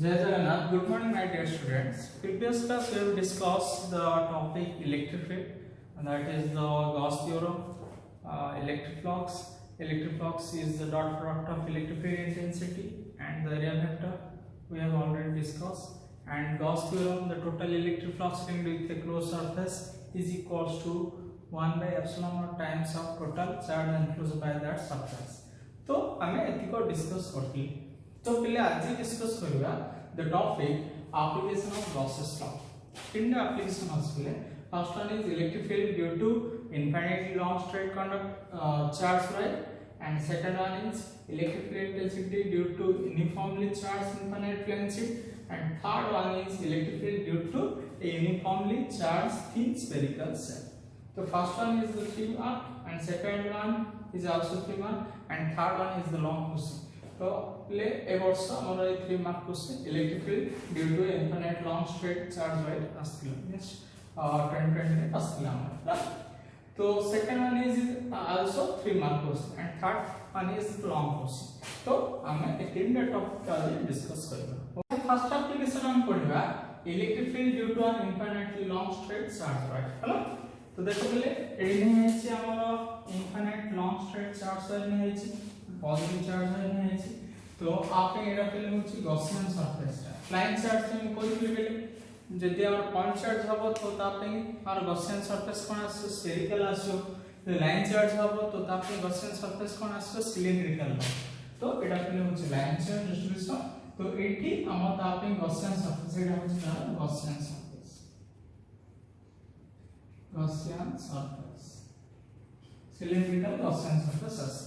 Jai Jagannath. Good morning, my dear students. Previous class we have discussed the topic electric field, and that is the Gauss theorem. Electric flux. Electric flux is the dot product of electric field intensity and the area vector. We have already discussed. And Gauss theorem, the total electric flux linked with a closed surface is equals to 1 by epsilon naught times of total charge enclosed by that surface. तो हमें एतिको discuss करती तो पहले आज discuss करबा the topic application of Gauss's law तीन application आसले first one is electric field due to infinitely long straight conduct charge right and second one is electric field intensity due to uniformly charged infinite plane sheet and third one is electric field due to a uniformly charged thin spherical cell. So first one is the free arc and second one is also free arc and third one is the long question. So play a वर्ष हमारा ये 3 mark question electric field due to infinite long straight charge right अस्तिला means 2020 अस्तिला हमारा तो second one is also 3 mark question and third one is long question. तो हमें एक तीन topic का आज डिस्कस करेंगे. फर्स्ट एप्लीकेशन हम पढ़िबा electric field due to an infinitely long straight charge right hello तो देखो पहले एडी नहीं है हमरो इनफाइनाइट लॉन्ग स्ट्रेट चार्ज नहीं है पॉजिटिव चार्ज नहीं है तो आपने एडा पहले होची गॉसियन सरफेस लाइन चार्ज में कोई भी पहले जदि और पॉइंट चार्ज हबो तो तापे और गॉसियन सरफेस कोन आसो स्फेरिकल आसो तो लाइन चार्ज हबो तो तापे गॉसियन सरफेस कोन आसो सिलिंड्रिकल तो एडा पहले होची लाइन चार्ज डिस्ट्रीब्यूशन तो एठी हम तापे गॉसियन सरफेस एडा होची Gaussian surface cylindrical Gaussian surface आसो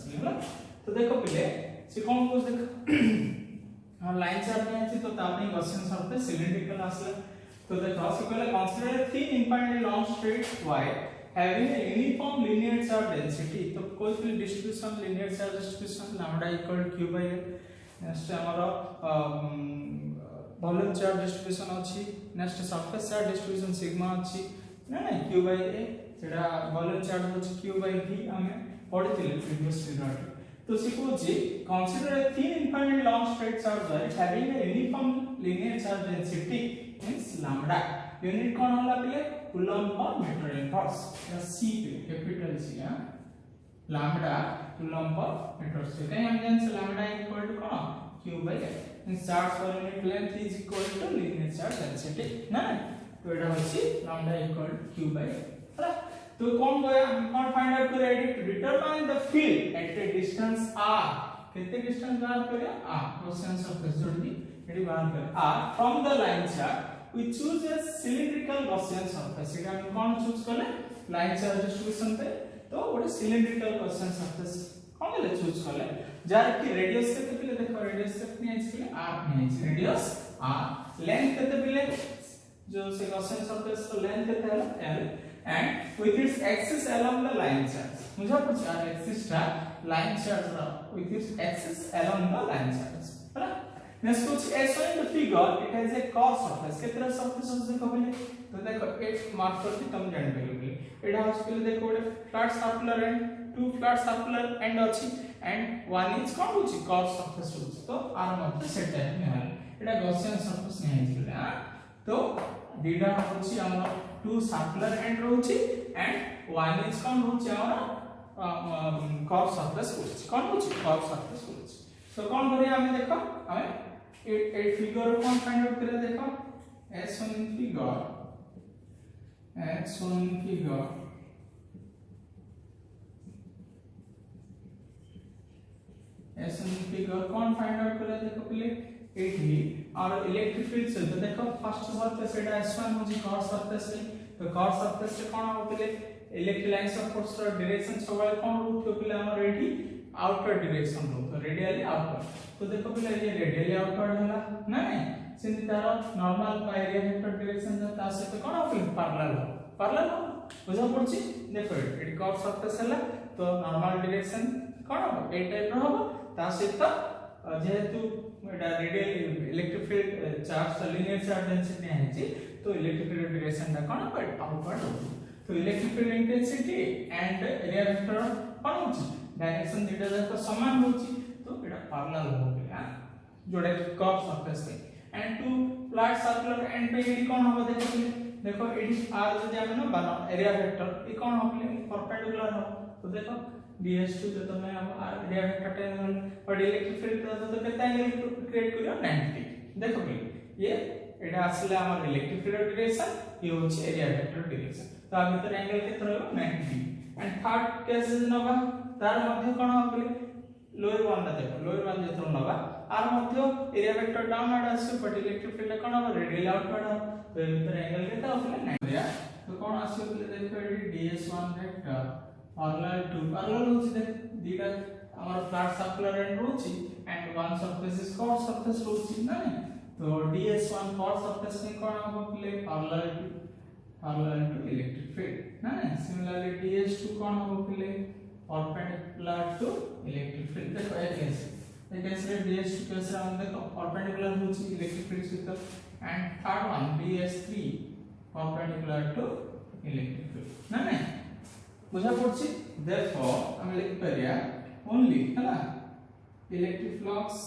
तो देखो पहले से कौन को देखो और लाइन चार्ज में है तो तापे गॉसियन सरफेस सिलिंड्रिकल आसला तो देखो से पहले consider a thin infinitely long straight wire having a uniform linear charge density तो कोई भी distribution linear charge distribution lambda equal q by l next हमारा वॉल्यूम चार्ज डिस्ट्रीब्यूशन अछि next surface charge distribution sigma अछि ना q by a सेटा volume charge अछि q by v हमें पढ़िथिले प्रीवियस रिजल्ट तो सिकोजी consider a thin infinite long straight charge wire having a uniform linear charge density means lambda unit कौन होला पहले coulomb per metre inverse या c पे capital c हां lambda coulomb per metre से कहीं हम जान से lambda इक्वल टू कौन q by l means charge per unit length is equal to linear charge density ना तो एटा होची lambda equal to q by l तो कौन गया हम कौन फाइंड आउट करे to determine the field at a distance r कितने डिस्टेंस बाहर करे r क्वेश्चन सरफेस जोड़ी एडी बाहर करे r from the line charge we choose a cylindrical Gaussian surface एटा हम कौन चूज करले लाइन चार्ज डिस्ट्रीब्यूशन पे तो गोटे सिलिंड्रिकल Gaussian surface कौन ले चूज करले जार की रेडियस केते पले देखो रेडियस केते नहीं पले r नहीं रेडियस r लेंथ केते पले जो से Gaussian surface का लेंथ केते है l and with its axis along the line charge मुझे कुछ axis था line charge रहा with its axis along the line charge है नेक्स्ट कुछ ऐसा in the figure it has a curve surface कितना सरफेस देखो पहले तो देखो एक मार्क करके तुम जान पाइबे एडा हॉस्पिटल देखो बड़े flat circular end two flat circular end अछि एंड वन इज कौन होची कर्व सरफेस होची तो आर मतलब सेट टाइप में है एडा गॉसियन सरफेस नहीं है तो डीडा होची हमर टू सर्कुलर एंड रोची एंड वन इज कौन होची हमर कर्व सरफेस होची कौन होची कर्व सरफेस होची तो कौन करिया हमें देखो हमें ए फिगर कौन फाइंड आउट करे देखो s1 in figure कौन फाइंड आउट करे देखो पहले एठी और इलेक्ट्रिक फील्ड से तो देखो फर्स्ट बात तो सेटा s1 होजी कर्व सरफेस में तो कर्व सरफेस से कौन हो पहले इलेक्ट्रिक लाइंस ऑफ फोर्स रा डायरेक्शन सबले कौन रूट तो पहले हमर एठी आउटवर्ड डायरेक्शन रो तो रेडियली आउटवर्ड तो देखो पहले ये रेडियली आउटवर्ड होला नहीं सिंपली तारा नॉर्मल का एरिया वेक्टर डायरेक्शन ता से तो कौन हो पैरेलल बुझा पड़छि देखो एटी कर्व सरफेस हला तो नॉर्मल डायरेक्शन कौन हो ए टाइप रो हो ता से तो जेहेतु एटा radial electric field charge linear charge density है जी तो इलेक्ट्रिक फील्ड डायरेक्शन ता कौन हो आउटवर्ड हो तो electric field intensity and area vector कौन हो डायरेक्शन दीटा जाक समान होची तो एटा पैरेलल हो गया जोड़ा कर्व सरफेस है फ्लैट सर्कुलर एंड पे एडी कोन हो देखो एडी r जदि हम न बना एरिया वेक्टर ए कोन हो परपेंडिकुलर हो तो देखो ds2 जो तमे हम एरिया वेक्टर टेन और इलेक्ट्रिक फील्ड तो केते एंगल क्रिएट करियो 90 देखो ये एटा आसले हमर इलेक्ट्रिक फील्ड डायरेक्शन ये होछ एरिया वेक्टर डायरेक्शन तो आ भीतर एंगल केते रहबो 90 एंड थर्ड केस नबा तार मध्य कोन हो लोअर वन ना देखो लोअर वन जेथरो नबा आर मध्य एरिया वेक्टर डाउनवर्ड आसे बट इलेक्ट्रिक फील्ड कोन हो रेडियल आउटवर्ड हो तो भीतर एंगल केते होले 90 तो कोन आसे बोले देखो एडी ds1 vector parallel to parallel होची देख दीटा हमर फ्लैट सर्कुलर एंड होची and one surface is curve surface होची ना तो ds1 कर्व सरफेस में कोन हो बोले पैरेलल टू इलेक्ट्रिक फील्ड ना सिमिलरली ds2 कोन हो बोले परपेंडिकुलर टू इलेक्ट्रिक फील्ड देखो एक ऐसे ds2 कैसे हम देखो परपेंडिकुलर होची इलेक्ट्रिक फील्ड सहित and third one ds3 perpendicular to electric field ना बुझा पड़छि देयरफॉर हम लिख परिया ओनली है ना electric flux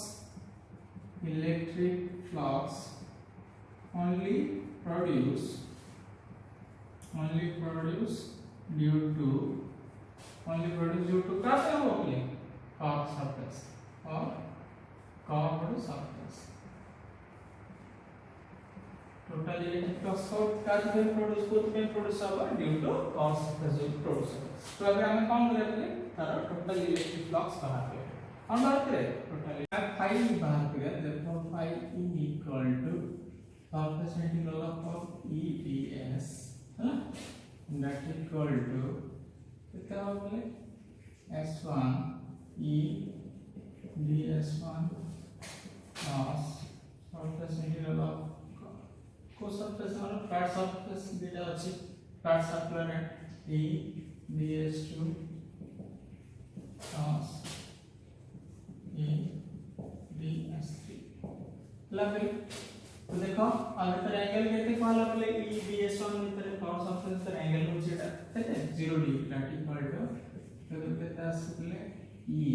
only produce due to क्या हो गया curved surface or curved surface total electric flux का जो प्रोड्यूस होता है प्रोड्यूस होगा ड्यू टू curved surface जो प्रोड्यूस होगा तो अगर हमें कौन करेंगे तारा टोटल इलेक्ट्रिक फ्लक्स बाहर करें हम बात करें टोटल phi बाहर करें therefore phi e equal to surface integral of E ds है ना that equal to कितना हो गया s1 e ds1 cos surface integral of को सरफेस मतलब फ्लैट सरफेस डेटा अछि flat circular and e ds2 cos e ds3 level तो देखो अगर एंगल केते कहला बोले e ds1 भीतर फ्लैट सरफेस तर एंगल हो जेटा ठीक है 0 डिग्री फ्लैट इक्वल टू तो केते आसले e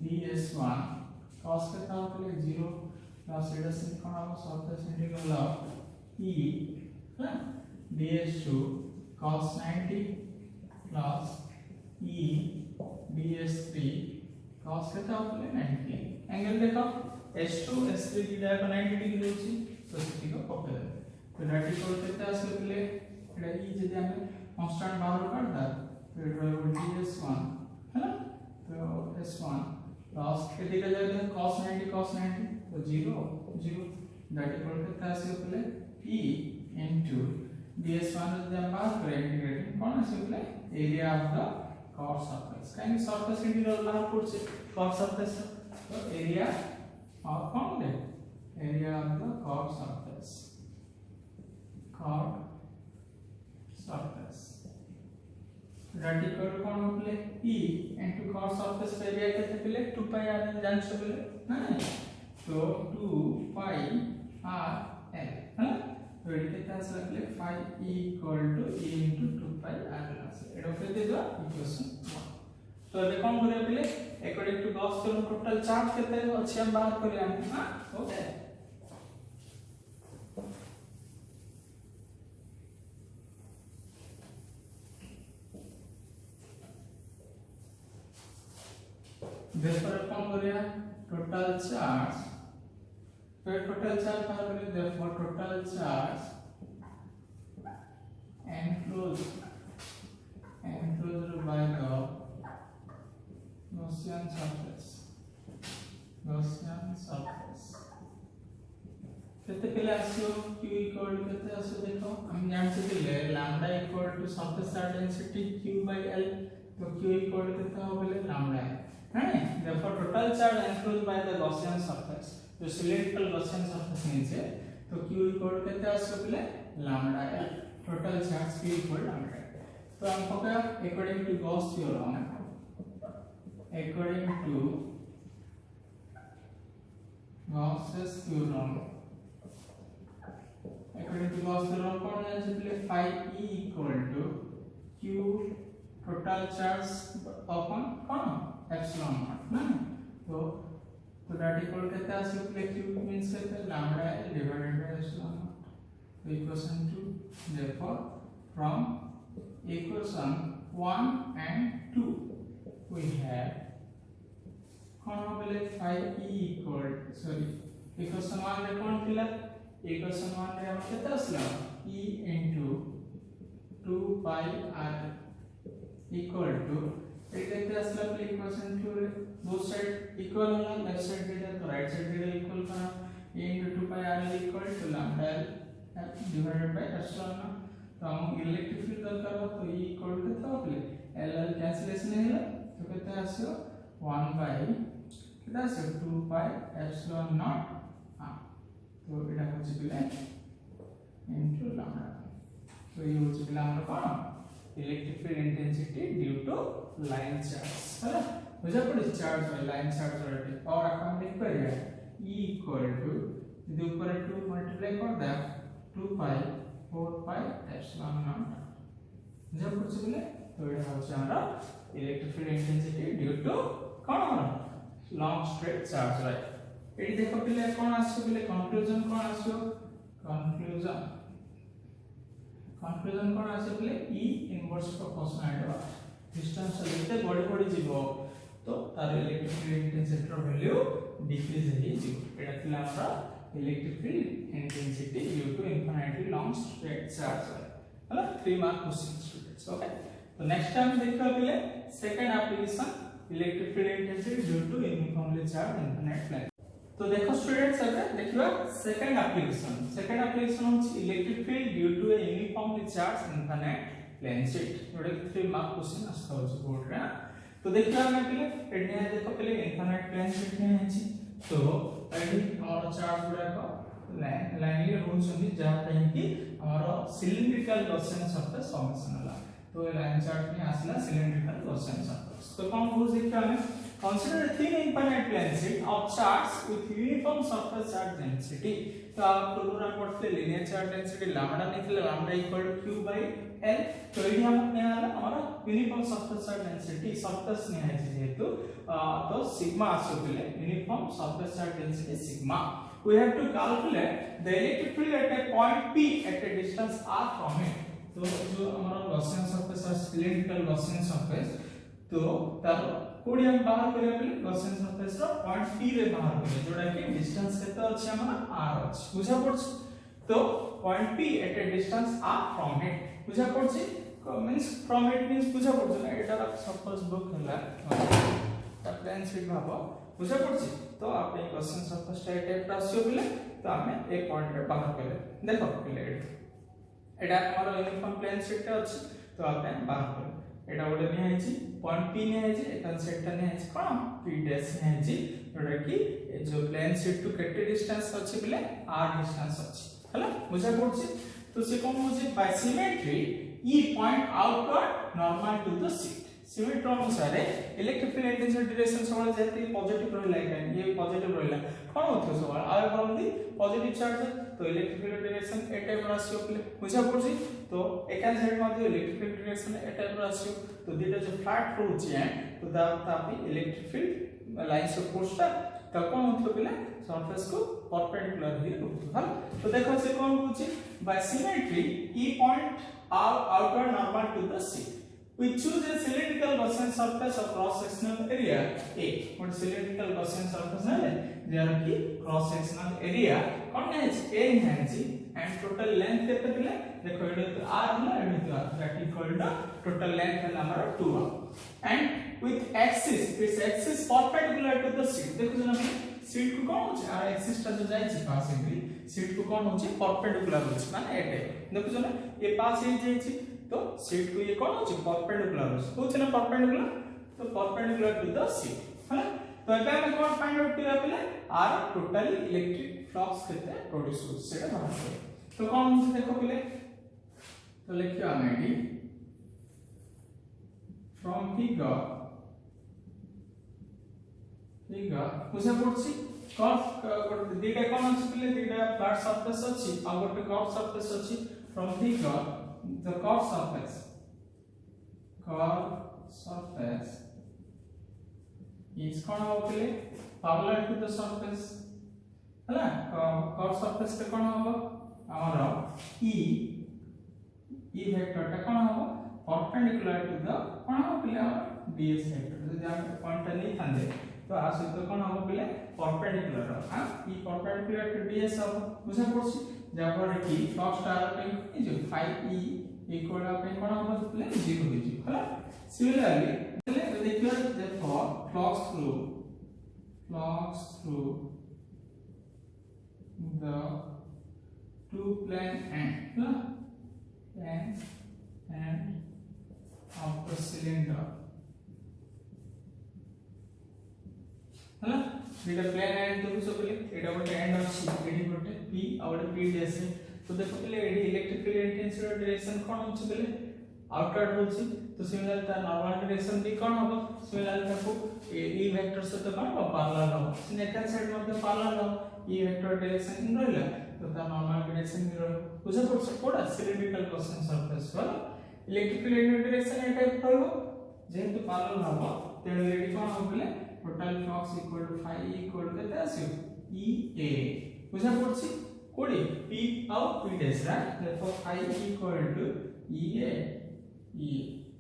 ds1 cos केता बोले 0 प्लस एटा से कोन हम surface integral of e ds2 cos 90 plus e ds3 cos केता बोले 90 एंगल देखो s2 s3 दिया को 90 डिग्री होची तो सेठी को पकड़ दे तो 90 को केता आसे बोले एटा e जदि हम कांस्टेंट बाहर काढदा तो एटा ds1 है ना तो s1 cos केते का जाए cos 90 तो 0 that equal to कैसे बोले e into ds1 जब हम बात करें इंटीग्रेटिंग कौन है बोले area of the curve surface कहीं सरफेस इंटीग्रल बाहर पड़ছে कर्व सरफेस तो एरिया ऑफ कौन है area of the curve surface that equal to कौन बोले e into कर्व सरफेस पे एरिया कैसे बोले 2 पाई r जान से बोले ना तो 2 पाई r l है ना तो ये कितना से लगले phi e equal to e into 2 pi r class एडो के दे दो इक्वेशन तो अबे कौन करे बोले according to Gauss theorem total charge केते अछि हम बाहर करिया हां ओके therefore कौन करिया टोटल चार्ज फिर टोटल चार्ज बाहर करें therefore total charge enclosed by the Gaussian surface कितने पहले आसियो q इक्वल टू कितने आसियो देखो हम जान सकते हैं lambda equal to surface density q by l तो q इक्वल टू कितना हो बोले लैम्डा है ना therefore total charge enclosed by the Gaussian surface जो सिलेंड्रिकल गॉसियन सरफेस नीचे तो q इक्वल टू कितना आसे बोले lambda l total charge q equal lambda तो हमको क्या according to Gauss theorem Gauss's theorem कौन है जिसमें phi e equal to q total charge upon कौन एप्सिलॉन नॉट ना तो that equal कितना से q means कितना lambda l divided by equation 2. Therefore from equation 1 and 2 we have equation 1 रे कौन थिला equation 1 रे हम केते असला e into 2 pi r equal to ये केते असला equation 2 रे both side equal होला left side data तो right side data equal करा e into 2 pi r equal to lambda l divided by epsilon naught तो हम इलेक्ट्रिक फील्ड दरकार हो तो e equal to केते होले l l कैंसिलेशन हैला तो केते आसो 1 by केते आसो 2 pi epsilon naught तो এটা হচ্ছে বিলে into lambda तो ये হচ্ছে বিলে আমরা কোন electric field intensity due to line charge है ना मुझे पड़ी चार्ज है लाइन चार्ज रहती और अपन लिख पाएगा e equal to यदि ऊपर 2 मल्टीप्लाई कर दे 2 pi 4 pi epsilon naught मुझे कुछ बिले तो ये হচ্ছে আমরা electric field intensity due to कोन लॉन्ग स्ट्रेट चार्ज राइट एडी देखो पिले कोन आसो पिले कंक्लूजन कोन आसो कंक्लूजन कोन आसो पिले e इनवर्स प्रोपोर्शनल है डिस्टेंस लेते बड़ी जीवो तो तार इलेक्ट्रिक फील्ड इंटेंसिटी रो वैल्यू डिक्रीज हे जीवो एटा थिला हमरा electric field intensity due to infinitely long straight charge हला 3 मार्क क्वेश्चन स्टूडेंट्स ओके तो नेक्स्ट टाइम देखो पिले second application electric field intensity due to uniformly charge infinite plane तो देखो स्टूडेंट्स अब देखिबा सेकंड एप्लीकेशन होची electric field due to a uniformly charge infinite plane sheet जोडे 3 मार्क क्वेश्चन आस्ता होची बोर्ड रे तो देखिबा हम पहिले एडने देखो पहिले इनफिनिट प्लेन शीट ने हैची तो एडी हमर चार्ज गुडा को लाइनली रूल्स होनी जहां पे कि हमर सिलिंड्रिकल गॉसियन सरफेस फॉर्मेशन होला तो लाइन चार्ज में आसला सिलिंड्रिकल गॉसियन सरफेस तो कौन रूल्स देखिबा हम Consider a thin infinite plane sheet of charge with uniform surface charge density. तो आप पूरा पढ़ते linear charge density lambda निकले lambda equal to q by l तो ये हम अपने वाला हमारा uniform surface charge density surface में है जेहेतु तो sigma आसो पहले uniform surface charge density sigma. We have to calculate the electric field at a point p at a distance r from it. तो जो हमारा Gaussian surface है cylindrical Gaussian surface तो तार कोडी हम बाहर करिया पले गॉसियन सरफेस रो पॉइंट p रे बाहर करिया जोडा के डिस्टेंस केते अछि हमरा r अछि बुझा पड़छ तो point p at a distance r from it बुझा पड़छ मींस फ्रॉम इट मींस बुझा पड़छ एटा सपोज बुक हला ता प्लेन शीट भाबो बुझा पड़छ तो आपने गॉसियन सरफेस टाइप रासियो पले तो हमें एक पॉइंट रे बाहर करिया देखो पले एटा हमर यूनिफॉर्म प्लेन शीट अछि तो आपने बाहर करिया एटा गोटे ने हैछि पॉइंट p ने हैछि एटा सेटटा ने हैछि कोन p डैश ने हैछि जोटा कि जो प्लेन शीट टू केटे डिस्टेंस अछि बिले r डिस्टेंस अछि हला बुझा पड़छि तो से कोन होछि by symmetry e point outward normal to the sheet symmetry अनुसार इलेक्ट्रिक फील्ड इंटेंसिटी डायरेक्शन सबले जेते पॉजिटिव रहला ये पॉजिटिव रहला कोन होथो सबले आय फ्रॉम दी पॉजिटिव चार्ज तो इलेक्ट्रिक फील्ड डायरेक्शन ए टाइप राशियो प्ले बुझा पड़छि तो एका साइड मध्ये इलेक्ट्रिक फील्ड डायरेक्शन ए टाइप राशियो तो दिटा जो फ्लैट रहउछि तो Tapi electric field lines of force ता कोन होथो पिला सरफेस को परपेंडिकुलर ही रहउथो हल तो देखो से कोन होछि by symmetry e point outward normal to the sheet we choose a cylindrical Gaussian surface of cross sectional area a what cylindrical Gaussian surface है जरा की cross sectional area कौन है a है and total length कितने पिले देखो ये तो r ना ये तो r that equal to total length है हमारा 2r and with axis its axis perpendicular to the sheet देखो जना शीट को कौन होचे r axis ता जो जाय छी पास एग्री शीट को कौन होचे परपेंडिकुलर होचे माने ए टाइप देखो जना ये पास ही जाय छी तो शीट को ये कौन होचे परपेंडिकुलर होचे ना परपेंडिकुलर तो परपेंडिकुलर टू द शीट है तो एटा में कौन फाइंड आउट किया पहले r टोटली इलेक्ट्रिक फ्लक्स केते प्रोड्यूस होचे सेटा बाहर करो तो कौन होचे देखो पहले तो लिखियो हम एडी फ्रॉम फिगर बुझा पड़छि कर्व दीटा कौन अछि पहले दीटा फ्लैट सरफेस अछि आ गोटे कर्व सरफेस अछि from figure the curved surface is कौन हो पहले parallel to the surface है ना curved surface पे कौन होगा आमर ई वेक्टर टा कोन हो परपेंडिकुलर टू द कोन हो पिले ds वेक्टर जदि हम पॉइंट नहीं थांदे तो आ सहित कोन हो पिले परपेंडिकुलर हां ई परपेंडिकुलर टू ds हो बुझा पड़छि जापर कि फ्लक्स टा पे जो phi e इक्वल पे कोन हो पिले 0 हो जी हला सिमिलरली ले देखियो therefore flux through the two plane end of the cylinder हला बीटा प्लेन एंड तो सब ले एटा गोटे एंड अछि एडी गोटे p और p ds तो देखो पहले एडी इलेक्ट्रिक फील्ड इंटेंसिटी डायरेक्शन कोन होछि पहले आउटवर्ड होछि तो सिमिलर ता नॉर्मल डायरेक्शन भी कोन होबो सिमिलर ताको e वेक्टर से तो कोन पैरेलल हो नेटल साइड मध्ये पैरेलल हो e वेक्टर डायरेक्शन इन रहला तो ता नॉर्मल डायरेक्शन में रह बुझा पड़छ कोडा सिलिंड्रिकल क्रॉसिंग सरफेस पर इलेक्ट्रिक फील्ड डायरेक्शन ए टाइप रहबो जेंतु पैरेलल होबो तेन AD cone होबले total flux equal to phi equal to केते आसी EA बुझा पड़छि कोडी P और P dash right therefore phi equal to EA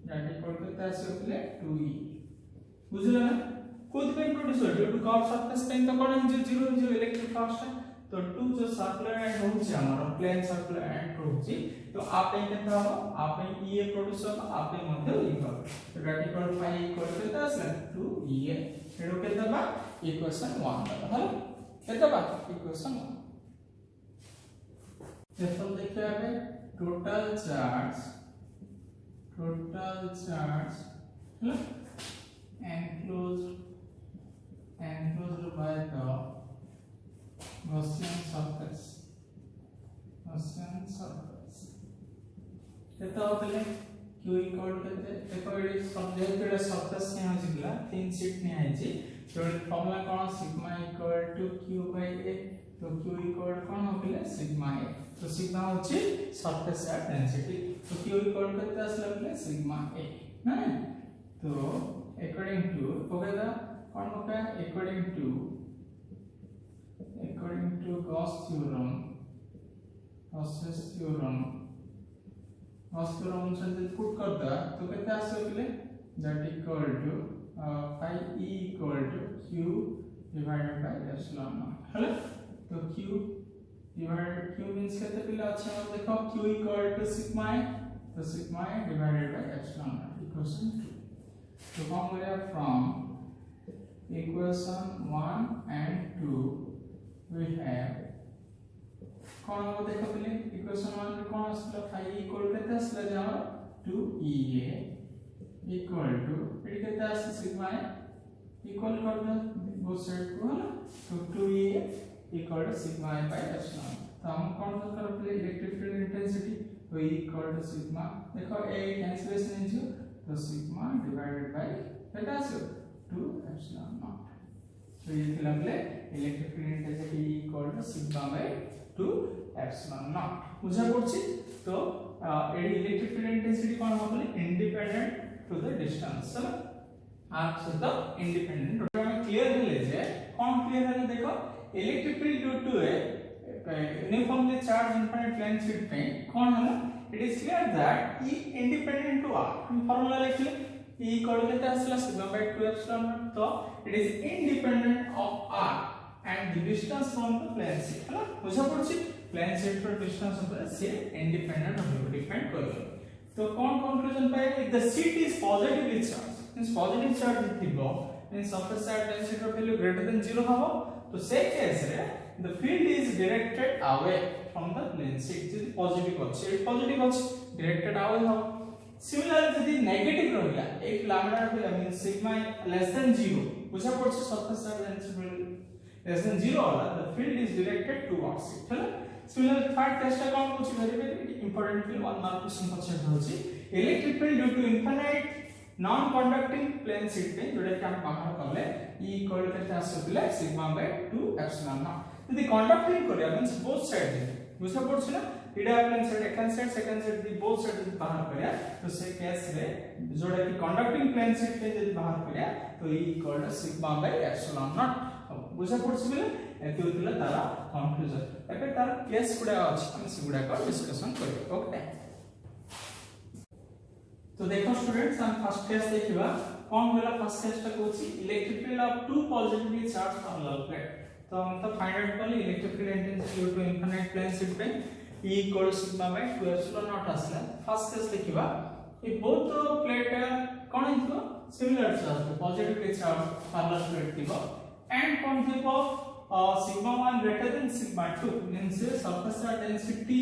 that equal to केते आसी होले 2E बुझला ना कोद पे प्रोड्यूस हो ड्यू टू कर्व सरफेस पे तो कोन हो 0 इलेक्ट्रिक फ्लक्स तो 2 जो सर्कुलर एंड होछि हमर प्लेन सर्कुलर एंड होछि तो आप केते हो आप EA प्रोड्यूस हो आप मध्ये ई हो तो that equal to phi equal to केते आसी 2EA एडो केते बा इक्वेशन 1 हला केते बा इक्वेशन 1 देखो देखिए आगे टोटल चार्ज हला enclosed by the Gaussian surface केते हो पहले q इक्वल केते देखो एडी समझे केडा सरफेस ने आजिला तीन शीट ने आइछि तो फॉर्मूला कोन sigma equal to q by a तो q इक्वल कोन होले सिग्मा a तो सिग्मा होछि सरफेस डेंसिटी तो q इक्वल केते आसला पहले सिग्मा a ना तो अकॉर्डिंग टू होगा कोन होगा अकॉर्डिंग टू गॉस थ्योरम से पुट कर दा तो केते आसे पहले that equal to phi e equal to q divided by epsilon naught हला तो q divided q means केते पहले अच्छा हम देखो q equal to sigma a तो sigma a divided by epsilon naught equation 2 तो formula from equation 1 and 2 we have कोन हो देखो पहले इक्वेशन 1 में कोन आसला phi इक्वल केते आसला जे हमर 2EA इक्वल टू एडी केते आस सिग्मा ए इक्वल कर दे बोथ साइड को हला तो 2EA equal to sigma A by epsilon तो हम कोन कर पहले इलेक्ट्रिक फील्ड इंटेंसिटी तो E इक्वल टू सिग्मा देखो ए कैंसिलेशन हो तो सिग्मा डिवाइडेड बाय केते आस 2 एप्सिलॉन नॉट तो ये लगले electric field intensity equal to sigma by 2 epsilon naught बुझा पड़छि तो एडी इलेक्ट्रिक फील्ड इंटेंसिटी कोन होबले इंडिपेंडेंट टू द डिस्टेंस चलो आप से तो इंडिपेंडेंट तो हम क्लियर ले जे कोन क्लियर है देखो electric field due to a uniformly charge infinite plane sheet पे कोन हला it is clear that E independent to R हम फार्मूला लिखले E इक्वल केते आसला सिग्मा बाय 2 एप्सिलॉन नॉट तो it is independent of R and the distance from the plane sheet है ना बुझा पड़छि प्लेन शीट पर डिस्टेंस ऊपर से इंडिपेंडेंट हो डिपेंड करियो तो कौन कंक्लूजन पाए if the sheet is positively charge means positive charge थिबो means surface charge density of value greater than 0 हबो तो से केस रे the field is directed away from the plane sheet जदि पॉजिटिव अछि डायरेक्टेड अवे हो similar जदि negative रहला एक lambda means sigma less than 0 बुझा पड़छि surface charge density less than 0 वाला the field is directed towards it है similar fact test का कौन कुछ very important field 1 mark question पछे होछि electric field due to infinite non conducting plane sheet पे जोडे के हम बाहर करले E इक्वल केते आसुले सिग्मा बाय 2 एप्सिलॉन नॉट यदि कंडक्टिंग करिया मींस बोथ साइड बुझा पड़छ ना इडा प्लेन साइड सेकंड साइड दी बोथ साइड यदि बाहर करिया तो से केस रे जोडे की कंडक्टिंग प्लेन शीट पे यदि बाहर करिया तो E equal sigma by epsilon naught बुझा पड़छ बोले एति होतिला तारा कंक्लूजन एबे तार केस गुडा अछि हम से गुडा को डिस्कशन करबे ओके तो देखो स्टूडेंट्स हम फर्स्ट केस देखिबा कोन होला फर्स्ट केस ता कोछि electric field of two positively charge parallel plate तो हम तो फाइंड आउट करली electric field intensity due to infinite plane sheet पे E equals sigma by 2 epsilon naught आसला फर्स्ट केस देखिबा ए बोथ प्लेट कोन हितो similar charge positively charge parallel plate थिबो एंड कोन थिबो sigma 1 greater than sigma 2 means surface density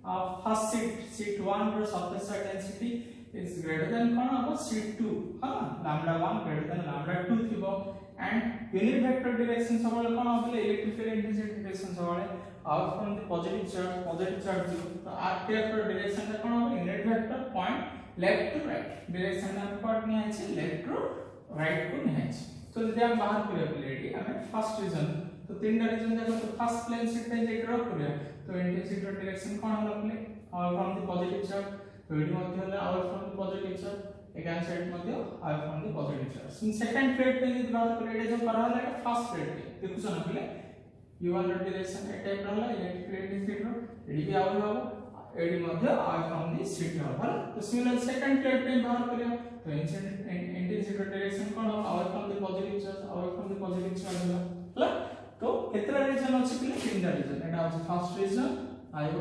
of first sheet 1 or surface density is greater than कोन अब sheet 2 हां lambda 1 greater than lambda 2 थिबो and unit vector direction सबले कोन अब electric field intensity direction सबले out from the positive charge 0 तो rpf for direction का कोन अब unit vector point left to right direction का part नहीं है left to right को नहीं है तो यदि हम बाहर करिया प्लेट हमें फर्स्ट रीजन तो तीन रीजन देखो तो फर्स्ट प्लेन शीट पे जे ड्रॉ करिया तो इंटेंसिटी डायरेक्शन कोन होला play out from the positive charge तो एडी मध्ये होला out from the positive charge एकान साइड मध्ये out from the positive charge second plate पे यदि बात करिया जो करा होला फर्स्ट प्लेट पे देखु सन प्ले u1 डायरेक्शन ए टाइप रहला इलेक्ट्रिक फील्ड इंटेंसिटी एडी भी आउ होबो एडी मध्ये out from the sheet होला तो सिमिलर सेकंड प्लेट पे बाहर करिया तो intensity direction cone out from the positive charge होला तो केतरा रीजन अछि कि तीनटा रीजन एटा अछि फर्स्ट रीजन आयो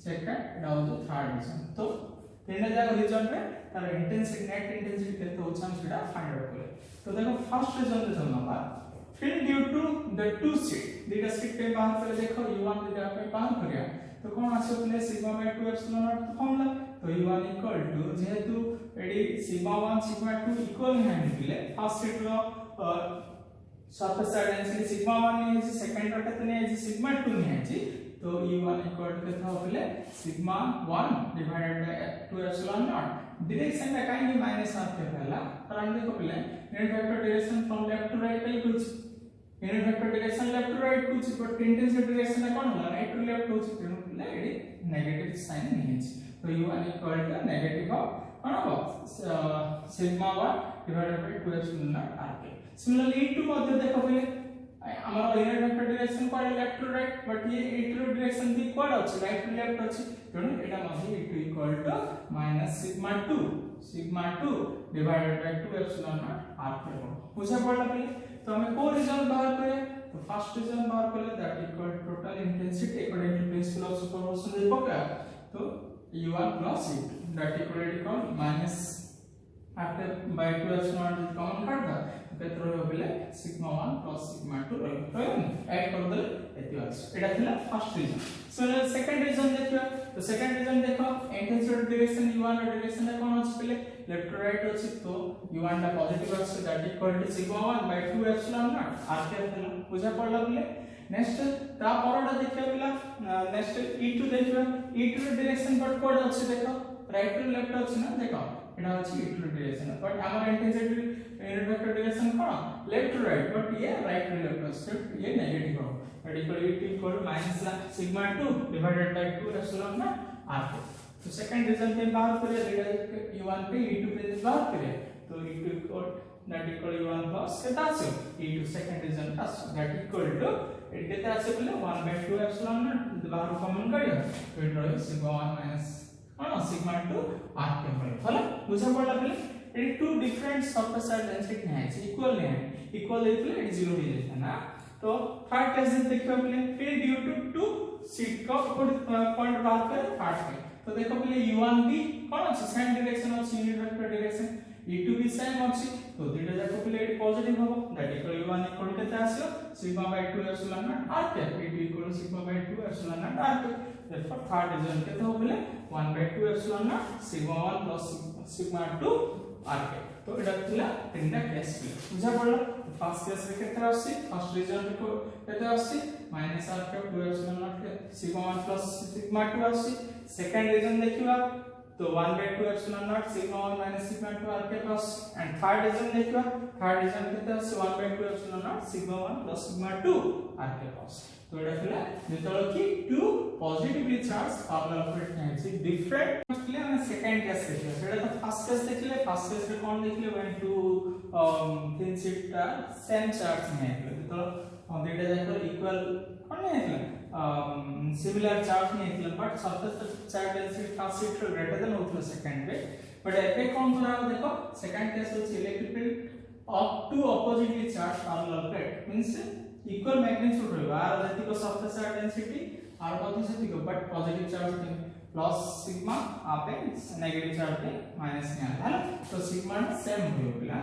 सेकंड एटा अछि थर्ड रीजन तो तीनटा जाक रीजन रे तार इंटेंसिटी नेट इंटेंसिटी केते होछ हम सेटा फाइंड आउट करे तो देखो फर्स्ट रीजन रे number field due to the two sheet दीटा शीट पे बाहर करे देखो u1 दीटा पे बाहर करिया तो कोन आछो प्ले सिग्मा बाय 2 एप्सिलॉन नॉट तो फॉर्मूला तो u1 इक्वल टू जेहेतु एडी सिग्मा 1 सिग्मा 2 इक्वल है निकले फर्स्ट शीट रो surface density sigma 1 नहीं है सेकंड रो केते नहीं है sigma 2 नहीं है तो u1 इक्वल टू केते होले sigma 1 divided by 2 epsilon naught direction का काहे माइनस r के पहला कारण देखो पहले unit vector direction from left to right पे कुछ unit vector direction left to right कुछ बट इंटेंसिटी डायरेक्शन का कोन होला राइट टू लेफ्ट कुछ तेनु पहले एडी नेगेटिव साइन नहीं है तो u1 इक्वल टू नेगेटिव कोन हो sigma 1 divided by 2 epsilon naught r के सिमिलरली e2 मध्ये देखो पहले हमारा यूनिट वेक्टर डायरेक्शन कोड लेफ्ट टू राइट बट ये e2 डायरेक्शन भी कोड अछि राइट टू लेफ्ट अछि तेणु एटा मध्ये e2 equal to minus sigma 2 divided by 2 epsilon naught r के बुझा पड़ला पहले तो हमें को रिजल्ट बाहर करे तो फर्स्ट रिजल्ट बाहर करे that equal total intensity according to principle of superposition दे पका तो u1 plus u2 that equal minus after by 2 epsilon is common काढदा केतरो होबले sigma 1 plus sigma 2 रहन ऐड कर दे एति अछि एटा थिला first region so second region देखियो तो सेकंड रीजन देखो इंटेंसिटी डायरेक्शन u1 डायरेक्शन रे कोन अछि पहले लेफ्ट टू राइट अछि तो u1 दा पॉजिटिव अछि that equal to sigma 1 by 2 epsilon naught r के थिला बुझा पड़ला पहले नेक्स्ट ता परडा देखियो पिला नेक्स्ट e2 देखियो e2 डायरेक्शन पर कोड अछि देखो राइट टू लेफ्ट अछि ना देखो एटा अछि e2 डायरेक्शन बट हमर इंटेंसिटी यूनिट वेक्टर डायरेक्शन कोन लेफ्ट टू राइट बट ये राइट टू लेफ्ट अछि ये नेगेटिव हो that equal to minus sigma 2 divided by 2 epsilon ना r तो सेकंड रीजन पे बाहर करिए u1 पे e2 पे बाहर करिए तो e2 equal that equal u1 plus केता আছে e2 second region that equal to at केता আছে बोले 1 by 2 एप्सिलॉन ना बाहर कॉमन करियो तो इट रहे sigma 1 minus sigma 2 r के होला बुझा पड़ला पहले ए टू डिफरेंट सरफेस डेंसिटी है इक्वल नहीं है इक्वल देथिले ए 0 हो जाता ना तो थर्ड केस देखियो पहले field due to two sheet का पॉइंट बाहर करे पार्ट में तो देखो पहले u1 भी कोन अछि सेम डायरेक्शन अछि यूनिट वेक्टर डायरेक्शन e2 भी सेम अछि तो दुटा जाको पहले ए पॉजिटिव हो दैट इक्वल u1 इक्वल केते आसियो sigma by 2 epsilon naught r के e2 equal sigma by 2 epsilon naught r के therefore third रीजन केते हो पहले 1 by 2 epsilon naught sigma 1 plus sigma 2 r के तो एटा थिला तीनटा केस बुझा पड़ला फर्स्ट केस रे केते आसी फर्स्ट रीजन रे केते आसी माइनस r के 2 epsilon naught के sigma 1 plus sigma 2 आसी सेकंड रीजन देखिबा तो 1 by 2 epsilon naught sigma 1 minus sigma 2 r के पास एंड थर्ड रीजन देखिबा थर्ड रीजन केते आसी 1 by 2 epsilon naught sigma 1 plus sigma 2 r के पास तो एटा थिला जेतलो कि two positively charge parallel plate है डिफरेंट मतलब हम सेकंड केस देखियो सेटा तो फर्स्ट केस देखले फर्स्ट केस रे कोन देखले when two thin sheet same charge में है तो दुईटा जाक इक्वल कोन हेतला सिमिलर चार्ज नहीं हेतला but surface charge density first sheet रो ग्रेटर देन होतला सेकंड पे बट एबे कोन करा देखो सेकंड केस होची electric field of two oppositely charged parallel plate means equal magnitude रहबा आर जति को surface charge density आर कथि से को but positive charge पे plus sigma आपे negative charge पे minus ने आला तो sigma सेम होइला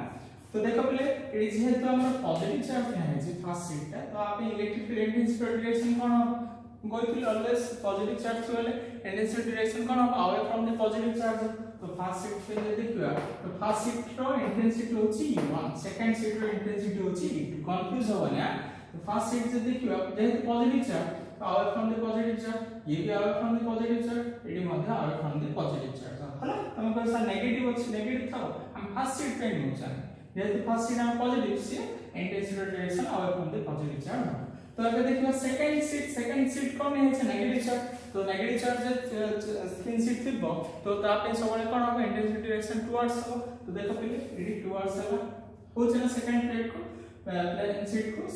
तो देखो पहले ए जेहेतु हमर पॉजिटिव चार्ज है जे फर्स्ट शीट है तो आपे इलेक्ट्रिक फील्ड इंटेंसिटी डायरेक्शन कोन गोइथिल ऑलवेज पॉजिटिव चार्ज होले intensity direction cone away from the positive charge तो फर्स्ट शीट पे जे देखियो तो फर्स्ट शीट रो इंटेंसिटी होची E1 सेकंड शीट रो इंटेंसिटी होची E2 कंफ्यूज हो ना तो फर्स्ट शीट जे देखियो जेहेतु पॉजिटिव चार्ज तो away from the positive charge ये भी away from the positive charge एडी मध्ये away from the positive charge हला तमे को सा नेगेटिव अछि नेगेटिव थाओ हम फर्स्ट शीट पे नु चाहे जेहेतु फर्स्ट शीट हम पॉजिटिव से intensity direction away from the positive charge तो अबे देखियो सेकंड शीट कोन है नेगेटिव चार्ज तो नेगेटिव चार्ज थिन शीट थिबो तो तापे सबले कोन हो इंटेंसिटी डायरेक्शन टुवर्ड्स हो तो देखो पहले एडी टुवर्ड्स है हो चला सेकंड प्लेट को प्लेन शीट को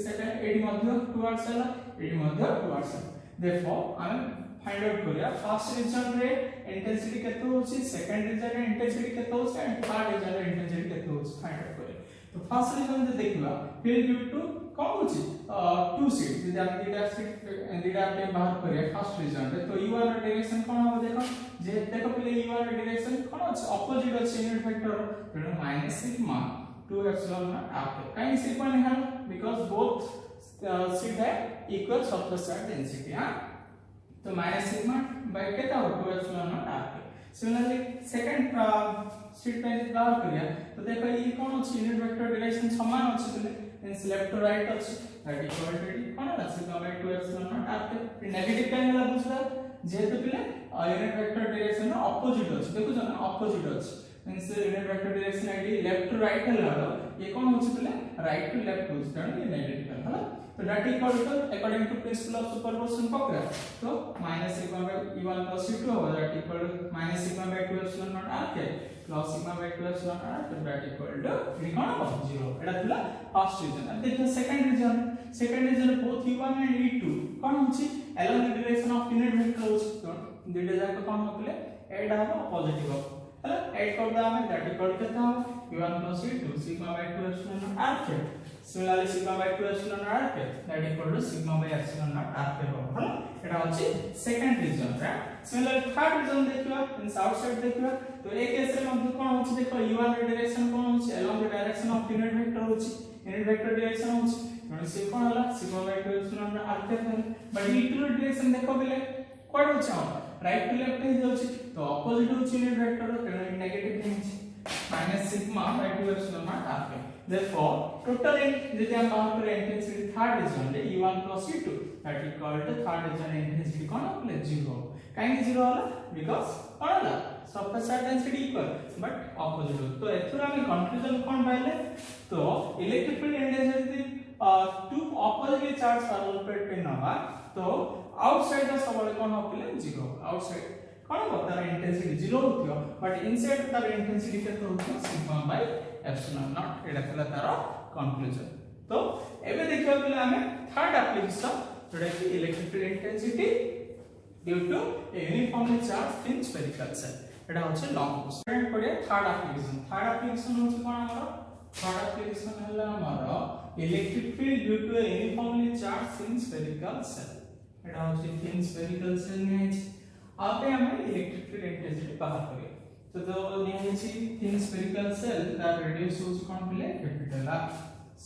सेकंड एडी मध्य टुवर्ड्स है एडी मध्य टुवर्ड्स है देयरफॉर हम फाइंड आउट करिया फर्स्ट रीजन रे इंटेंसिटी केते होची सेकंड रीजन रे इंटेंसिटी केते होची एंड थर्ड रीजन रे इंटेंसिटी केते होची फाइंड आउट करिया तो फर्स्ट रीजन जे देखिबा फील्ड ड्यू टू कौन होची टू शीट जे हम दीटा शीट दीटा पे बाहर करिया फर्स्ट रीजन रे तो u1 रो डायरेक्शन कोन हो देखो जे देखो पहले u1 रो डायरेक्शन कोन अछि ऑपोजिट अछि यूनिट वेक्टर तेनो minus sigma 2 epsilon naught r काई सिग्मा नहीं बिकॉज़ बोथ शीट है इक्वल सरफेस चार्ज डेंसिटी हां तो माइनस सिग्मा बाय केता हो 2 epsilon naught r similarly second sheet पे बाहर करिया तो देखो ये कोन अछि यूनिट वेक्टर डायरेक्शन समान अछि बोले मींस लेफ्ट टू राइट अछि दैट इक्वल टू डी कोन है sigma by 2 epsilon naught r पे नेगेटिव काहे होला बुझला जेहेतु पिले यूनिट वेक्टर डायरेक्शन ऑपोजिट अछि देखो ना ऑपोजिट अछि मींस यूनिट वेक्टर डायरेक्शन आईडी लेफ्ट टू राइट हला ये कोन होछि पिले राइट टू लेफ्ट होछि तण ये नेगेटिव हला तो that equal to according to principle of superposition पकड़ा तो minus sigma by e1 plus e2 हो that equal to minus sigma by 2 epsilon naught r के plus sigma by 2 epsilon r तो दैट इक्वल टू ये कोन हो 0 एटा थिला first region अब देखो second region both e1 and e2 कोन होछि along the direction of unit vector होछि तो दुइटा जाक कोन होतले ऐड हो पॉजिटिव हो हला ऐड कर दा हमें दैट इक्वल टू था e1 plus e2 sigma by 2 epsilon naught r के similarly sigma by 2 epsilon r के that equal to sigma by epsilon naught r के हो हला एटा होछि second region right similarly third region देखियो मींस आउटसाइड देखियो तो एक केस रे हम कोन होछि देखो e1 रे डायरेक्शन कोन होछि along the direction of unit vector होछि unit vector डायरेक्शन होछि तो से कोन हला sigma by 2 epsilon naught r के था बट e2 रे डायरेक्शन देखो बेले कोड होछि राइट टू लेफ्ट हे होछि तो ऑपोजिट होछि यूनिट वेक्टर तेनो नेगेटिव होछि minus sigma by 2 epsilon naught r पे therefore total यदि हम बाहर करें इंटेंसिटी थर्ड रीजन रे e1 plus e2 that equal to third region intensity कोन होले 0 काहे 0 होला बिकॉज़ कोन होला surface charge density equal but opposite तो एथुरा हम कंक्लूजन कोन पाइले तो electric field intensity to oppositely charge parallel plate पे नवा तो आउटसाइड द सबले कोन होले 0 आउटसाइड कोन हो तार इंटेंसिटी 0 होतियो बट इनसाइड तार इंटेंसिटी केते होतियो सिग्मा बाय एप्सिलॉन नॉट एटा थला तार कंक्लूजन तो एबे देखियो बेले हमें थर्ड एप्लीकेशन जोडा कि electric field intensity due to a uniformly charge thin spherical shell एटा होचे लॉन्ग क्वेश्चन पड़े थर्ड एप्लीकेशन होचे कोन हमर थर्ड एप्लीकेशन हला हमर electric field due to a uniformly charge thin spherical shell एटा होचे थिन स्फेरिकल सेल ने आपे हमें इलेक्ट्रिक फील्ड इंटेंसिटी बाहर करिए तो नियछि thin spherical shell that radius होछि कोन पिले capital R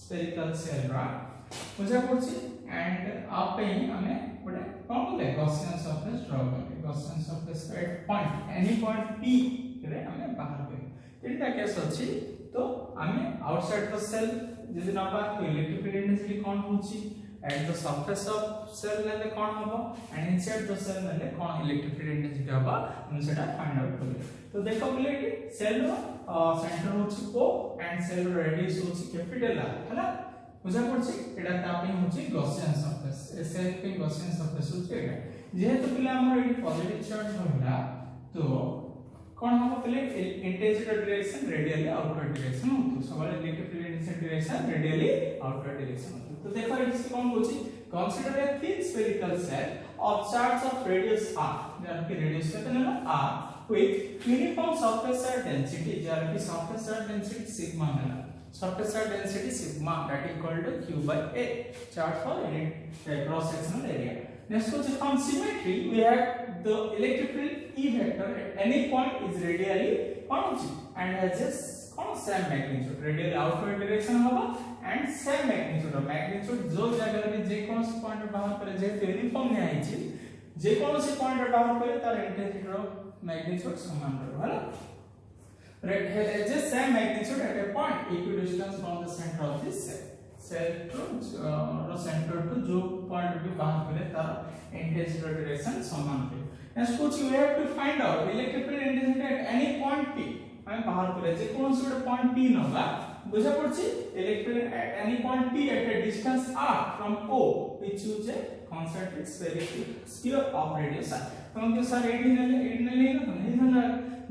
spherical shell right बुझा पड़छि एंड आपे हमें बडे कोन बोले गॉसियन सरफेस ड्रा करिए Gaussian surface at point any point p रे हमें बाहर करिए तीनटा केस अछि तो हमें आउटसाइड द सेल जदि नबा तो इलेक्ट्रिक फील्ड इंटेंसिटी कोन होछि at the surface of cell लेले कोन हबो and inside the cell लेले कोन इलेक्ट्रिक फील्ड इंटेंसिटी हबो हम सेटा फाइंड आउट करिए तो देखो बोले कि सेल रो सेंटर होछि o and सेल रो रेडियस होछि कैपिटल r हला बुझा पड़छि एटा तापे होछि गॉसियन सरफेस ए सेल पे गॉसियन सरफेस होछि एटा जेहेतु पिला हमर एटी पॉजिटिव चार्ज होला तो कोन हम पहले intensity direction radially outward direction होतो सबले electric field intensity direction radially outward direction होतो तो देखो इसे कौन बोलची consider a thin spherical shell of charge of radius r जहाँ की रेडियस कितना है ना r with uniform surface charge density जहाँ की surface charge density sigma है ना surface charge density sigma that is equal to q by a charge for unit cross sectional area. Next goes on symmetry. We have the electric field E vector at any point is radially constant and has just same magnitude. Radially outward direction होगा and same magnitude. Magnitude जो जगह में जे कौन C point बाहर करे जे uniform नहीं आई थी जे कौन सी पॉइंट बाहर करे तार इंटेंसिटी ऑफ मैग्नीट्यूड समान रहबो है ना has just same magnitude at a point equidistant from the center of this cell to center to जो पॉइंट भी बाहर करे तार इंटेंसिटी डायरेक्शन समान है. Next कुछ we have to find out electric field intensity at any point p. हम बाहर करे जे कौन सी पॉइंट p नबा बुझा पड़छि electric at any point p at a distance r from o we choose a concentric spherical sphere of radius r. हम के sir AD ने ना नहीं ना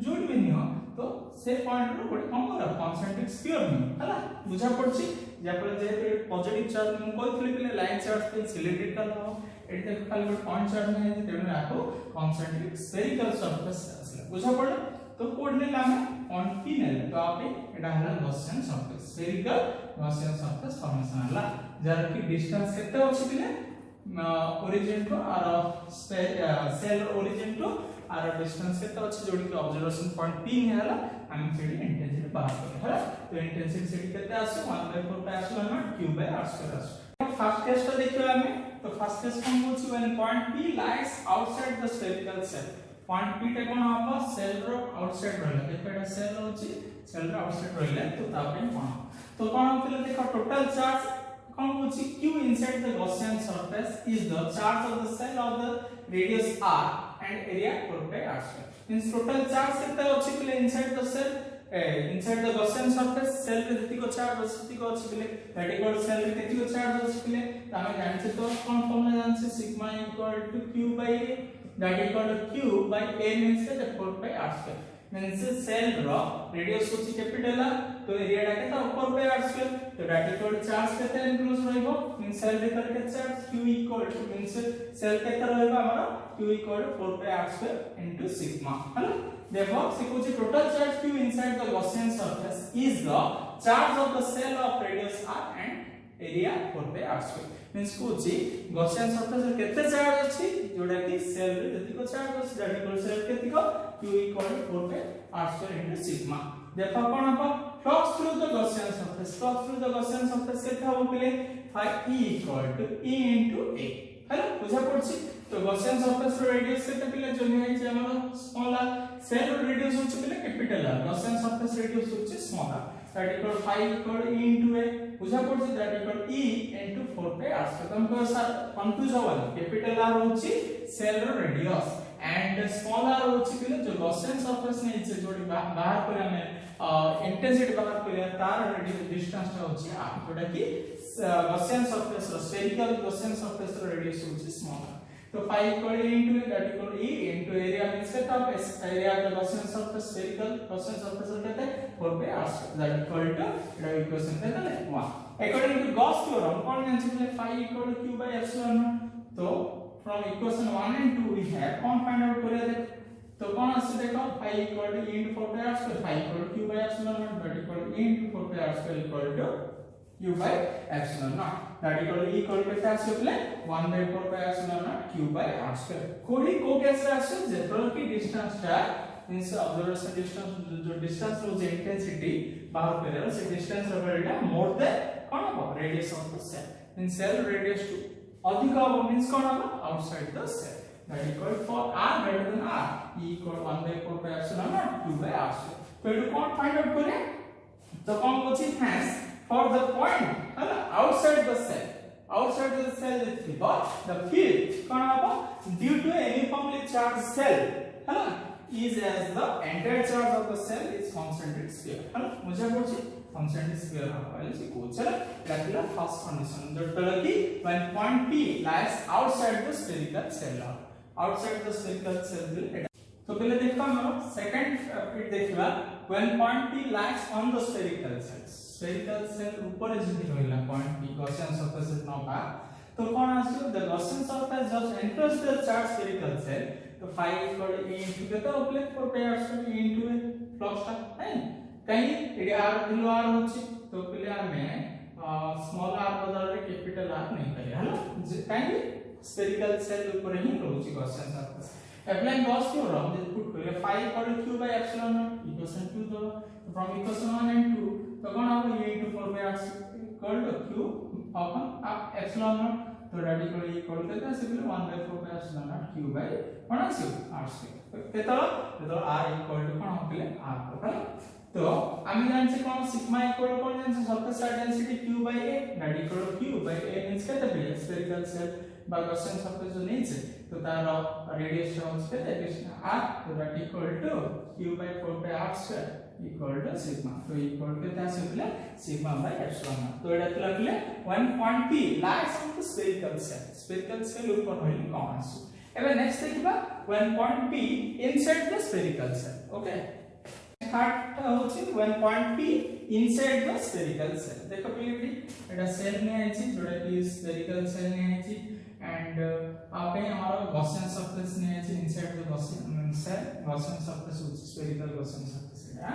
जोड़ भी नहीं हो तो से पॉइंट रो गोटे कोन करा concentric sphere में हला बुझा पड़छि जे पर जे पॉजिटिव चार्ज में कोइ थले लाइन चार्ज पे सिलिंड्रिकल हो एडी देख खाली गोटे पॉइंट चार्ज नहीं है तेनु आको concentric spherical surface असला बुझा पड़ल तो कोऑर्डिनेट हमें पॉइंट p ने तो आपे एटा हला Gaussian surface spherical Gaussian surface formation हला जर की डिस्टेंस केते अछि बिले origin to R shell origin to R distance केते अछि जोडी के ऑब्जर्वेशन पॉइंट p ने हला हम सेडी इंटेंसिटी बाहर कर हला तो इंटेंसिटी सेडी केते आसो 1/4 पे आसो ना q by r स्क्वायर आसो. फर्स्ट केस तो देखियो हमें तो फर्स्ट केस कोन बोलछि when point p lies outside the spherical shell point p टे कोन आबा सेल रो आउटसाइड रहला देखो सेल होची सेल रो आउटसाइड रहला तो तापे कोन तो कोन होतले देखो टोटल चार्ज कोन होची q inside the Gaussian surface is the charge of the cell of the radius r and area 4 by r square. Means total charge केते होची बिले inside the cell inside the Gaussian surface cell रे जति को charge बसति को अछि बिले that equal cell रे केति को चार्ज अछि बिले तामे जानछे तो कोन formula जानछे sigma equal to q by a that equal to q by a means that 4 by r square means cell row radius होची कैपिटल तो एरिया टा केता 4 by r square तो that equal to charge केते enclose रहइबो means cell भीतर के charge q equal to means cell केते रहइबो हमर q equal to 4 by r square into sigma हला therefore से कुछ total charge q inside the Gaussian surface is the charge of the cell of radius r and area 4 by r square means कुछ Gaussian surface रे केते charge अछि जोडा कि cell रे जति को चार्ज अछि that equal सेल केति को q equal to 4 by r square into sigma. therefore कोन अब flux through the Gaussian surface केते हो पले phi e equal to e into a hello बुझा पड़छि तो Gaussian surface रो रेडियस केते पले जो नै छै हमर स्मॉल r सेल रो रेडियस होछि पले capital r Gaussian surface radius होछि small r that equal phi equal e into a बुझा पड़छि that equal e into 4 by r तो हमको सर कंफ्यूज होवल कैपिटल r होछि सेल रो रेडियस एंड स्मॉल r होछि पले जो Gaussian surface नै छै जोडी बाहर पर हमें इंटेंसिटी बाहर पर तार रेडियस डिस्टेंस होछि r जोटा कि Gaussian surface रो spherical Gaussian surface रो रेडियस होछि स्मॉल r तो phi equal e into a that equal e into area means that of area of the Gaussian surface spherical Gaussian surface केते 4 by r square that equal to Etah equation केते ले 1 according to Gauss theorem कोन जानि phi equal to q by epsilon naught तो from equation 1 and 2 we have cone find out करिया देख तो कोन आसे देखो phi equal to e into 4 by r square phi equal to q by epsilon naught that equal to e into 4 by r square equal to q by epsilon naught that equal to e equal to केते आसे पले 1/4 by epsilon naught q by r square कोडी को case रे आसे जेतरो की distance ता means observation distance जो डिस्टेंस रो जे इंटेंसिटी बाहर करे से डिस्टेंस रो एटा मोर देन कोन हो radius of the shell means shell radius टू अधिक हो मींस कोन हो outside the shell that equal for r greater than r e equal 1/4 by epsilon naught q by r square तो एटू कोन फाइंड आउट करे तो कोन होछि hence for the point outside the cell but the field कोन हो due to a uniformly charged cell है is as the entire charge of the cell is concentric sphere है मुझे बोलछि concentric sphere हवाले से को चला रखला फर्स्ट कंडीशन जो तला कि when point p lies outside the spherical cell will तो पहले देखता हम सेकंड फिट देखिबा when point p lies on the spherical cells spherical shell ऊपर जदी रहला पॉइंट P गॉसियन सरफेस नका तो कोन आसो the Gaussian surface just enters the charge spherical shell तो phi इक्वल a into केता होले 4 pi r square a into a flux टा है कहीं एडी r वैल्यू r होची तो पहले हमें स्मॉल r बदल रे कैपिटल R नहीं करे हला कहीं स्फेरिकल सेल ऊपर ही रहउची Gaussian surface applying Gauss theorem they put करे phi equal to q by epsilon naught equation 2 तो from equation 1 and 2 तो कोन आबो a into 4 by r equal to q upon epsilon naught तो that equal केता से 1 by 4 by epsilon naught q by कोन आसी r square केता तो r equal to कोन होले r तो तो आमी जानछे कोन सिग्मा इक्वल कोन जानछे surface density q by a that equal to q by a means केता पे स्फेरिकल सेल बा गॉसियन सरफेस जो नेছে तो तार रेडियस होस केता किसना r तो that equal to q by 4 by r square equal to sigma तो equal केता से बोले sigma by epsilon naught तो एटा तो लगले one point p lies on the spherical cell ऊपर होइल कोन आसु एबे नेक्स्ट देखबा one point p inside the spherical cell okay third होची one point p inside the spherical cell देखो पहले एटा सेल ने आइछि जोडा कि spherical cell ने आइछि एंड आपे हमारा गॉसियन सरफेस ने आइछि inside the gaussian cell gaussian surface होची spherical gaussian surface है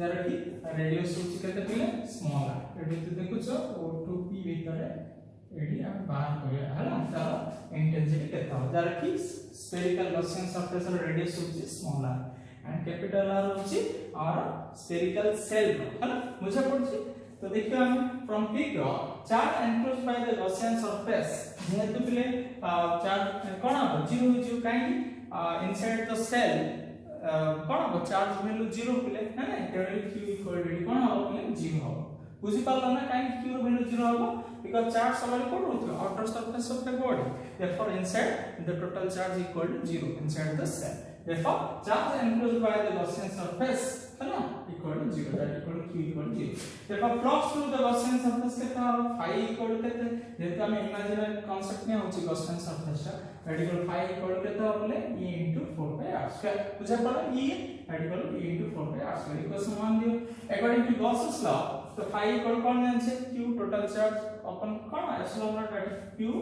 जरा कि रेडियस होची केते पहले स्मॉल r एडी तो देखो छ O2p भीतर एडी हम बाहर करे हला तार इंटेंसिटी केता हो जरा कि spherical gaussian surface रो रेडियस होची small r and capital R होची और spherical cell है ना मुझे पड़छि तो देखियो हम from figure charge enclosed by the Gaussian surface जेहेतु पले चार्ज कोन हो 0 0 काई inside the cell कोन हो चार्ज वैल्यू 0 पले है ना तेरे q इक्वल टू कोन हो पले 0 हो बुझी पालो ना काई q रो वैल्यू 0 हो because charge सबले कोन होतो outer surface of the body therefore inside the total charge equal to 0 inside the cell therefore charge enclosed by the Gaussian surface है ना equal to 0 that equal to q equal to 0 therefore flux through the Gaussian surface केता हो phi equal to केते जेते हम imaginary concept में होची Gaussian surface that equal to phi equal to केता हो बोले e into 4 by r square बुझा पड़ा e that equal to e into 4 by r square equation मान दियो according to Gauss's law तो phi equal कोन जान छे q total charge upon cone epsilon naught that q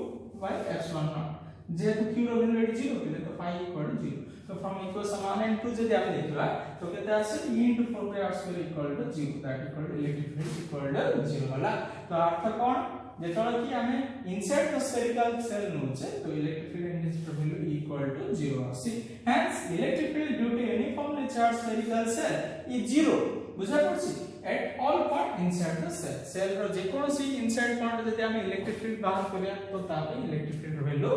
by epsilon naught जेहेतु q रो value 0 केले तो phi equal to 0 तो from equation 1 and 2 जदि हम देखबा तो केते आसे e into 4 by r square equal to 0 that equal to electric field equal to 0 होला तो अर्थ कोन जेतोला कि हमें इनसाइड द स्फेरिकल सेल नोचे तो electric field intensity value equal to 0 आसी hence electric field due to uniformly charge spherical shell is 0 बुझा पड़छि at all point inside the cell रो जे कोनोसी इनसाइड पॉइंट जदि हम इलेक्ट्रिक फील्ड बाहर करिया तो तापे इलेक्ट्रिक फील्ड वैल्यू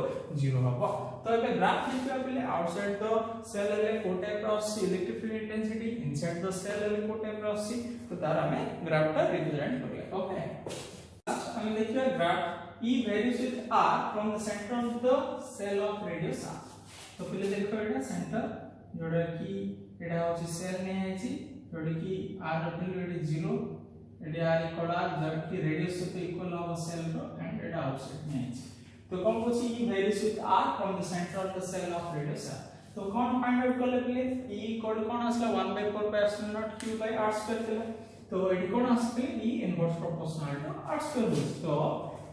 0 हबो तो एबे ग्राफ लिखिया पले आउटसाइड द सेल ले को टाइप ऑफ सी electric field intensity inside the shell ले को टाइप ऑफ सी तो तार हमें ग्राफ का रिप्रेजेंट करिया ओके हम देखियो graph E varies with R from the center of the cell of radius R तो पहले देखो एटा सेंटर जोडा कि एटा होची सेल ने आइची जोडा कि R वैल्यू एटा 0 एटा R इक्वल R जोडा कि रेडियस तो इक्वल हो cell row and Etah outside ने आइची तो कोन होची E varies with R from the center of the cell of radius R तो कोन फाइंड आउट करले पहले E इक्वल कोन आसला 1 by 4 pi epsilon naught q by r square थिला तो एटी कोन आसले E inverse proportional to r square तो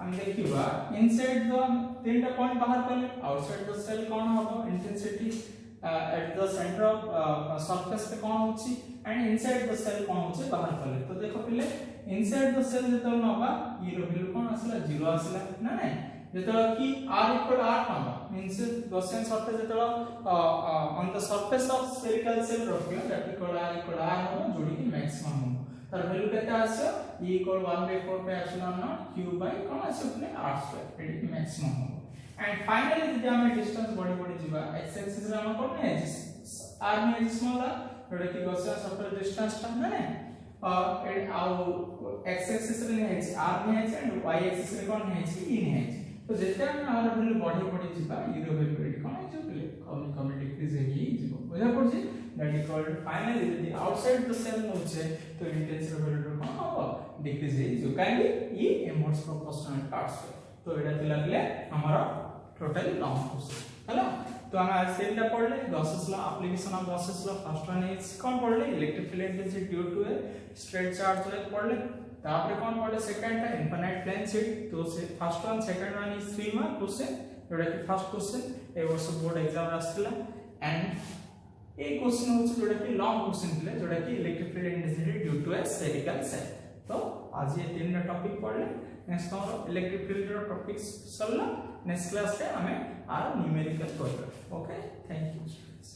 हम देखिबा इनसाइड द तीनटा पॉइंट बाहर करले आउटसाइड द सेल कोन होबो intensity at the centre of surface पे कोन होची एंड इनसाइड द सेल कोन होची बाहर करले तो देखो पहले इनसाइड द सेल जेतो नबा ई रो वैल्यू कोन आसला 0 आसला ना ना जेतो कि r इक्वल r नबा मींस गॉसियन सरफेस जेतो on the surface of spherical shell रखियो दैट इक्वल r हो जोडी कि मैक्सिमम हो तार वैल्यू केते आसे e equal 1 by 4 pi epsilon naught q by कोन आसे अपने r square एडी कि मैक्सिमम हो एंड फाइनली जदि हम डिस्टेंस बड़ी जिबा x एक्सिस रे हम कोन है r में स्मॉल r जोडा कि गॉसियन सरफेस डिस्टेंस ता ना और एड आउ x एक्सिस रे है r में है एंड y एक्सिस रे कोन है e ने है तो जेते हम आर वैल्यू बड़ी जिबा e रो वैल्यू एडी कोन है जो कम डिक्रीज है जिबो बुझा पड़छि that equal finally the outside the cell नोचे तो इंटेंसिटी वैल्यू कोन हो डिक्रीज है जो kindly e inverse proportional to r square तो एटा थिला गले हमारा टोटल लॉन्ग क्वेश्चन हैला तो हम आज सेटा पढ़ले Gauss's law application of Gauss's law first one is कौन पढ़ले electric field intensity due to a straight charge wave पढ़ले तापर कौन पड़े सेकंड टा इनफाइनाइट प्लेन शीट तो से first one second one is 3 mark question जोड़ा कि फर्स्ट क्वेश्चन ए वर्ष बोर्ड एग्जाम आस्थिला एंड ए क्वेश्चन होछ जोड़ा कि लॉन्ग क्वेश्चन थिले जोड़ा कि electric field intensity due to a spherical shell तो आज ये तीन टॉपिक पढ़ले नेक्स्ट हमर इलेक्ट्रिक फील्ड रो टॉपिक्स सरला नेक्स्ट क्लास रे हमें आर न्यूमेरिकल करबे ओके थैंक यू स्टूडेंट्स।